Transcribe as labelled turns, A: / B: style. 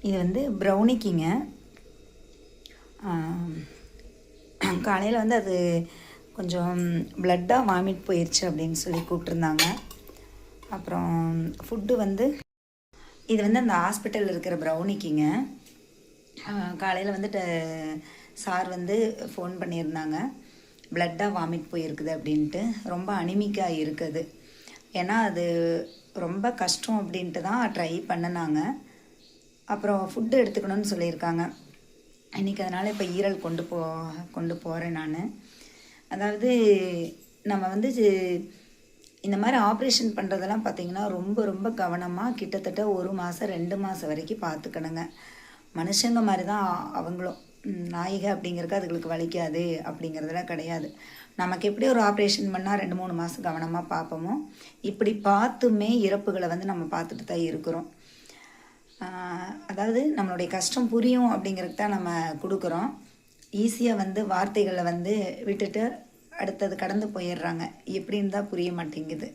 A: இது வந்து ப்ரௌனிக்கிங்க. காலையில் வந்து அது கொஞ்சம் ப்ளட்டாக வாமிட் போயிடுச்சு அப்படின்னு சொல்லி கூப்பிட்ருந்தாங்க. அப்புறம் ஃபுட்டு வந்து இது வந்து அந்த ஹாஸ்பிட்டலில் இருக்கிற ப்ரௌனிக்கிங்க. காலையில் வந்துட்டு சார் வந்து ஃபோன் பண்ணியிருந்தாங்க, ப்ளட்டாக வாமிட் போயிருக்குது அப்படின்ட்டு. ரொம்ப அனிமிக்காக இருக்குது. ஏன்னா அது ரொம்ப கஷ்டம் அப்படின்ட்டு தான் ட்ரை பண்ணினாங்க. அப்புறம் ஃபுட்டு எடுத்துக்கணும்னு சொல்லியிருக்காங்க. இன்றைக்கி அதனால் இப்போ ஈரல் கொண்டு போகிறேன் நான். அதாவது நம்ம வந்து இந்த மாதிரி ஆப்ரேஷன் பண்ணுறதெல்லாம் பார்த்திங்கன்னா ரொம்ப ரொம்ப கவனமாக கிட்டத்தட்ட 1 மாதம் 2 மாதம் வரைக்கும் பார்த்துக்கணுங்க. மனுஷங்க மாதிரி தான் அவங்களும். நாய்க அப்படிங்கிறக்கு அதுகளுக்கு வலிக்காது அப்படிங்கிறதுலாம் கிடையாது. நமக்கு எப்படி ஒரு ஆப்ரேஷன் பண்ணால் 2-3 மாதம் கவனமாக பார்ப்போமோ, இப்படி பார்த்துமே இறப்புகளை வந்து நம்ம பார்த்துட்டு தான் இருக்கிறோம். அதாவது நம்மளுடைய கஷ்டம் புரியும் அப்படிங்கிறதுக்கு தான் நம்ம கொடுக்குறோம். ஈஸியாக வந்து வார்த்தைகளை வந்து விட்டுட்டு அடுத்தது கடந்து போயிடுறாங்க. எப்படின்னு தான் புரிய மாட்டேங்குது.